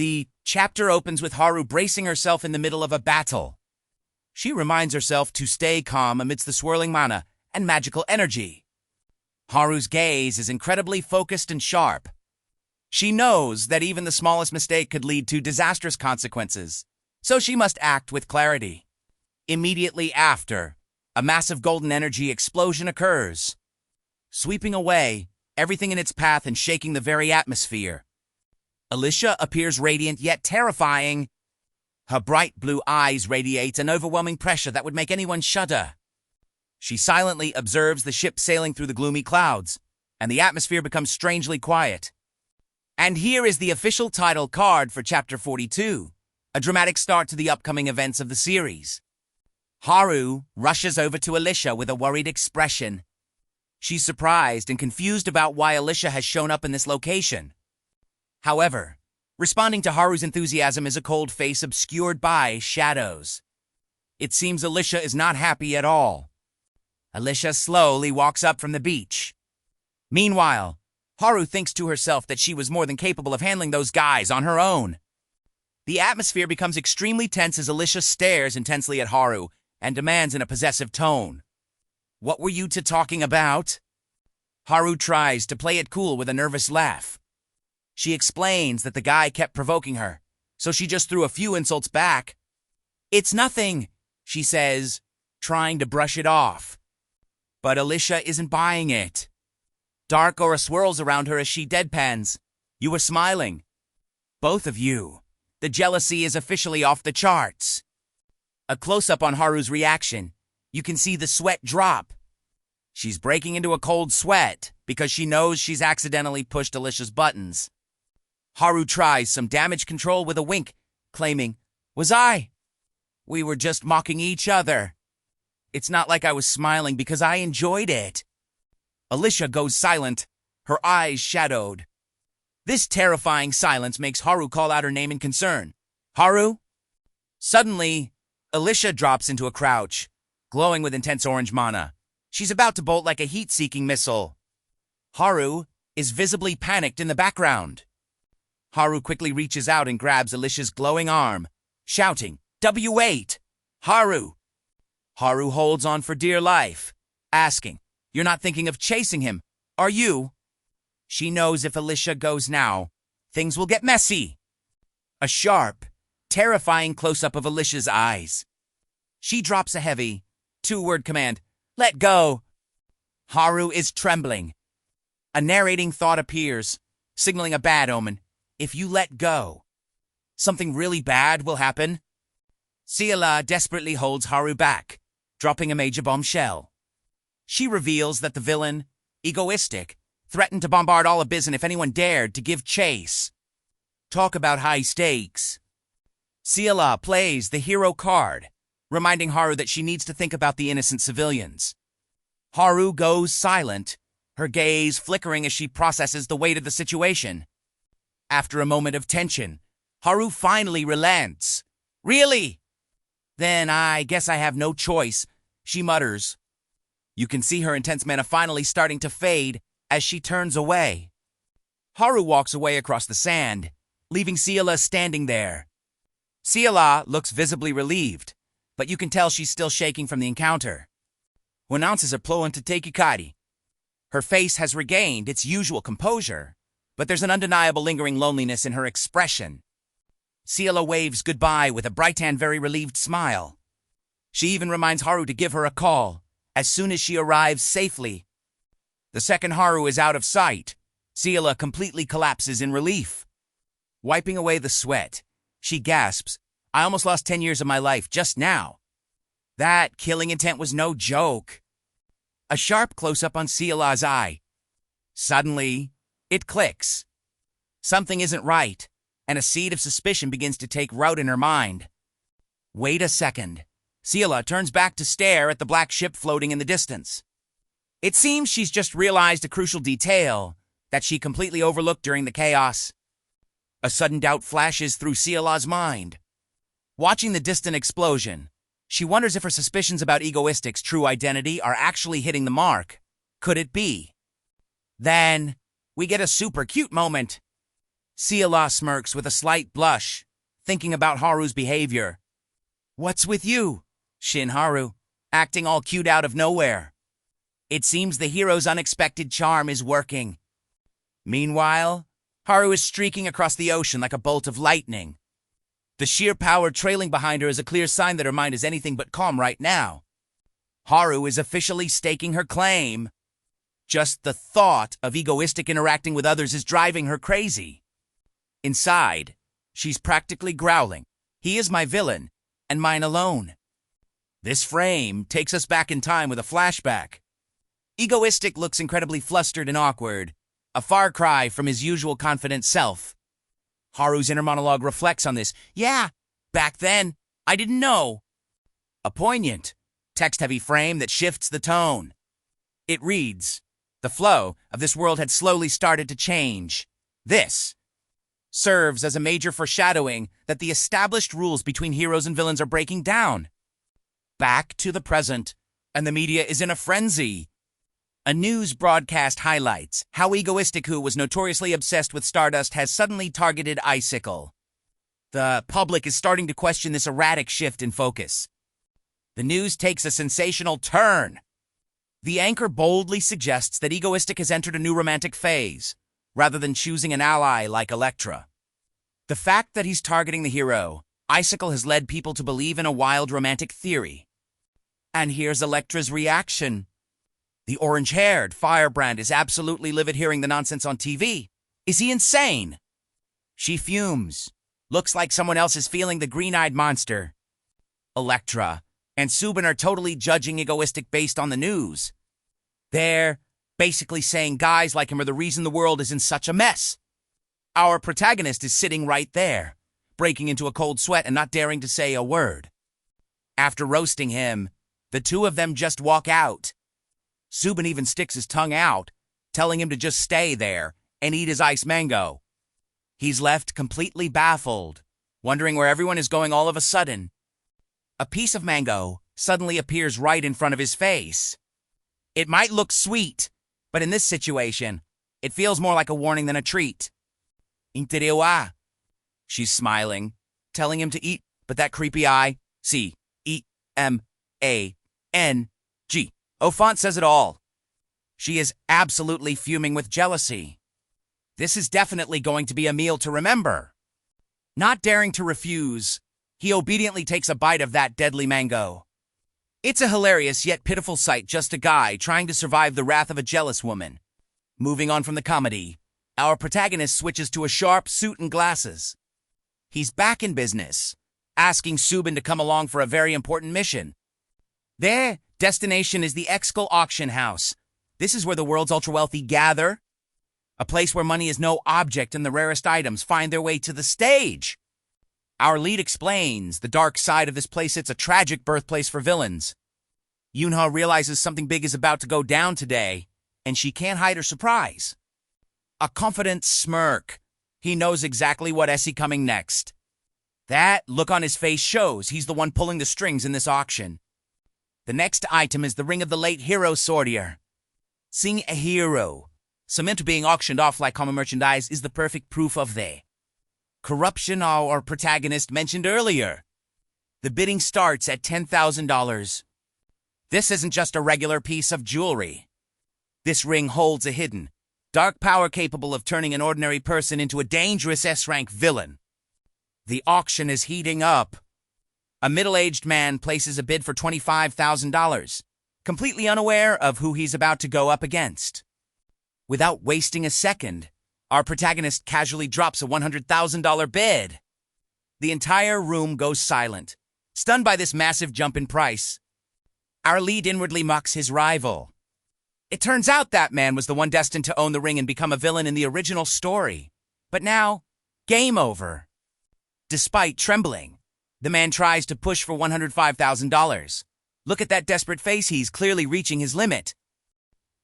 The chapter opens with Haru bracing herself in the middle of a battle. She reminds herself to stay calm amidst the swirling mana and magical energy. Haru's gaze is incredibly focused and sharp. She knows that even the smallest mistake could lead to disastrous consequences, so she must act with clarity. Immediately after, a massive golden energy explosion occurs, sweeping away everything in its path and shaking the very atmosphere. Alicia appears radiant yet terrifying. Her bright blue eyes radiate an overwhelming pressure that would make anyone shudder. She silently observes the ship sailing through the gloomy clouds, and the atmosphere becomes strangely quiet. And here is the official title card for Chapter 42, a dramatic start to the upcoming events of the series. Haru rushes over to Alicia with a worried expression. She's surprised and confused about why Alicia has shown up in this location. However, responding to Haru's enthusiasm is a cold face obscured by shadows. It seems Alicia is not happy at all. Alicia slowly walks up from the beach. Meanwhile, Haru thinks to herself that she was more than capable of handling those guys on her own. The atmosphere becomes extremely tense as Alicia stares intensely at Haru and demands in a possessive tone. "What were you two talking about?" Haru tries to play it cool with a nervous laugh. She explains that the guy kept provoking her, so she just threw a few insults back. "It's nothing," she says, trying to brush it off. But Alicia isn't buying it. Dark aura swirls around her as she deadpans. "You were smiling. Both of you. The jealousy is officially off the charts." A close-up on Haru's reaction. You can see the sweat drop. She's breaking into a cold sweat because she knows she's accidentally pushed Alicia's buttons. Haru tries some damage control with a wink, claiming, "Was I? We were just mocking each other. It's not like I was smiling because I enjoyed it." Alicia goes silent, her eyes shadowed. This terrifying silence makes Haru call out her name in concern. "Haru?" Suddenly, Alicia drops into a crouch, glowing with intense orange mana. She's about to bolt like a heat-seeking missile. Haru is visibly panicked in the background. Haru quickly reaches out and grabs Alicia's glowing arm, shouting, "W8! Haru!" Haru holds on for dear life, asking, "You're not thinking of chasing him, are you?" She knows if Alicia goes now, things will get messy. A sharp, terrifying close-up of Alicia's eyes. She drops a heavy, two-word command, "Let go." Haru is trembling. A narrating thought appears, signaling a bad omen. If you let go, something really bad will happen. Seol-ah desperately holds Haru back, dropping a major bombshell. She reveals that the villain, Egoistic, threatened to bombard all Abyssin if anyone dared to give chase. Talk about high stakes. Seol-ah plays the hero card, reminding Haru that she needs to think about the innocent civilians. Haru goes silent, her gaze flickering as she processes the weight of the situation. After a moment of tension, Haru finally relents. "Really? Then I guess I have no choice," she mutters. You can see her intense mana finally starting to fade as she turns away. Haru walks away across the sand, leaving Seol-ah standing there. Seol-ah looks visibly relieved, but you can tell she's still shaking from the encounter. "Wanances are plowing to take Ikari." Her face has regained its usual composure, but there's an undeniable lingering loneliness in her expression. Seol-ah waves goodbye with a bright and very relieved smile. She even reminds Haru to give her a call as soon as she arrives safely. The second Haru is out of sight, Seol-ah completely collapses in relief. Wiping away the sweat, she gasps, "I almost lost 10 years of my life just now. That killing intent was no joke." A sharp close-up on Seol-ah's eye. Suddenly, it clicks. Something isn't right, and a seed of suspicion begins to take root in her mind. Wait a second. Seol-ah turns back to stare at the black ship floating in the distance. It seems she's just realized a crucial detail that she completely overlooked during the chaos. A sudden doubt flashes through Seol-ah's mind. Watching the distant explosion, she wonders if her suspicions about Egoistic's true identity are actually hitting the mark. Could it be? Then, we get a super cute moment. Seol-ah smirks with a slight blush, thinking about Haru's behavior. "What's with you?" Shin Haru, acting all cute out of nowhere. It seems the hero's unexpected charm is working. Meanwhile, Haru is streaking across the ocean like a bolt of lightning. The sheer power trailing behind her is a clear sign that her mind is anything but calm right now. Haru is officially staking her claim. Just the thought of Egoistic interacting with others is driving her crazy. Inside, she's practically growling. "He is my villain, and mine alone." This frame takes us back in time with a flashback. Egoistic looks incredibly flustered and awkward, a far cry from his usual confident self. Haru's inner monologue reflects on this. "Yeah, back then, I didn't know." A poignant, text-heavy frame that shifts the tone. It reads, "The flow of this world had slowly started to change. This serves as a major foreshadowing that the established rules between heroes and villains are breaking down." Back to the present, and the media is in a frenzy. A news broadcast highlights how Egoistic, who was notoriously obsessed with Stardust, has suddenly targeted Icicle. The public is starting to question this erratic shift in focus. The news takes a sensational turn. The anchor boldly suggests that Egoistic has entered a new romantic phase, rather than choosing an ally like Electra. The fact that he's targeting the hero, Icicle, has led people to believe in a wild romantic theory. And here's Electra's reaction. The orange-haired firebrand is absolutely livid hearing the nonsense on TV. Is he insane? She fumes. Looks like someone else is feeling the green-eyed monster. Electra and Subin are totally judging Egoistic based on the news. They're basically saying guys like him are the reason the world is in such a mess. Our protagonist is sitting right there, breaking into a cold sweat and not daring to say a word. After roasting him, the two of them just walk out. Subin even sticks his tongue out, telling him to just stay there and eat his ice mango. He's left completely baffled, wondering where everyone is going all of a sudden. A piece of mango suddenly appears right in front of his face. It might look sweet, but in this situation, it feels more like a warning than a treat. "Interior." She's smiling, telling him to eat, but that creepy eye, C-E-M-A-N-G. Font says it all. She is absolutely fuming with jealousy. This is definitely going to be a meal to remember. Not daring to refuse, he obediently takes a bite of that deadly mango. It's a hilarious yet pitiful sight, just a guy trying to survive the wrath of a jealous woman. Moving on from the comedy, our protagonist switches to a sharp suit and glasses. He's back in business, asking Subin to come along for a very important mission. Their destination is the Excal Auction House. This is where the world's ultra-wealthy gather. A place where money is no object and the rarest items find their way to the stage. Our lead explains the dark side of this place. It's a tragic birthplace for villains. Yoonho realizes something big is about to go down today, and she can't hide her surprise. A confident smirk. He knows exactly what is coming next. That look on his face shows he's the one pulling the strings in this auction. The next item is the ring of the late hero Sortier. Seeing a hero, cement being auctioned off like common merchandise, is the perfect proof of the corruption our protagonist mentioned earlier. The bidding starts at $10,000. This isn't just a regular piece of jewelry. This ring holds a hidden, dark power capable of turning an ordinary person into a dangerous S-rank villain. The auction is heating up. A middle-aged man places a bid for $25,000, completely unaware of who he's about to go up against. Without wasting a second, our protagonist casually drops a $100,000 bid. The entire room goes silent, stunned by this massive jump in price. Our lead inwardly mocks his rival. It turns out that man was the one destined to own the ring and become a villain in the original story. But now, game over. Despite trembling, the man tries to push for $105,000. Look at that desperate face. He's clearly reaching his limit.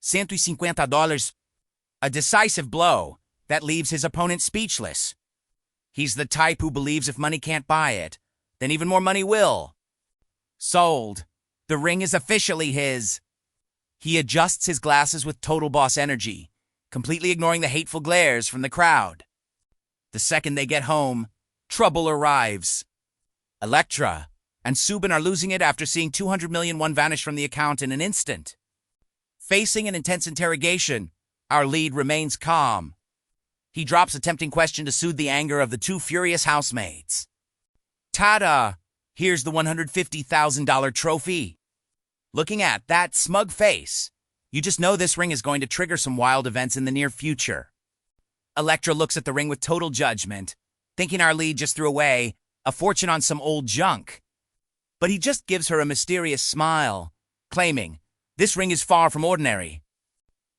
$150. A decisive blow that leaves his opponent speechless. He's the type who believes if money can't buy it, then even more money will. Sold. The ring is officially his. He adjusts his glasses with total boss energy, completely ignoring the hateful glares from the crowd. The second they get home, trouble arrives. Electra and Subin are losing it after seeing 200 million won vanish from the account in an instant. Facing an intense interrogation, our lead remains calm. He drops a tempting question to soothe the anger of the two furious housemaids. Ta-da! Here's the $150,000 trophy. Looking at that smug face, you just know this ring is going to trigger some wild events in the near future. Electra looks at the ring with total judgment, thinking our lead just threw away a fortune on some old junk. But he just gives her a mysterious smile, claiming, this ring is far from ordinary.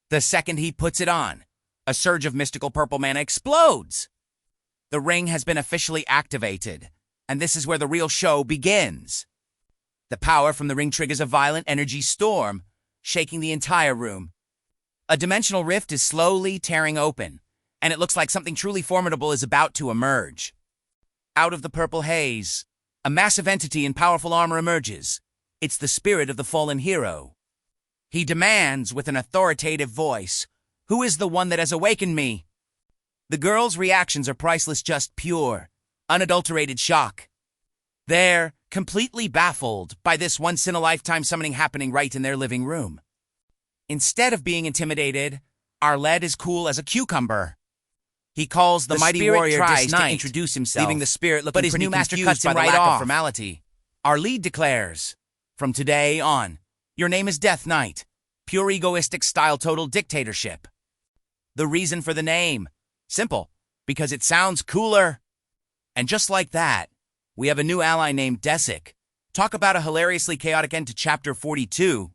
The second he puts it on, a surge of mystical purple mana explodes. The ring has been officially activated, and this is where the real show begins. The power from the ring triggers a violent energy storm, shaking the entire room. A dimensional rift is slowly tearing open, and it looks like something truly formidable is about to emerge. Out of the purple haze, a massive entity in powerful armor emerges. It's the spirit of the fallen hero. He demands with an authoritative voice, "Who is the one that has awakened me?" The girls' reactions are priceless, just pure, unadulterated shock. They're completely baffled by this once-in-a-lifetime summoning happening right in their living room. Instead of being intimidated, our lead is cool as a cucumber. He calls the mighty warrior tries to introduce himself, leaving the spirit looking pretty confused by the lack of formality. Our lead declares, "From today on, your name is Death Knight, pure egoistic style total dictatorship." The reason for the name? Simple, because it sounds cooler. And just like that, we have a new ally named Desik. Talk about a hilariously chaotic end to Chapter 42.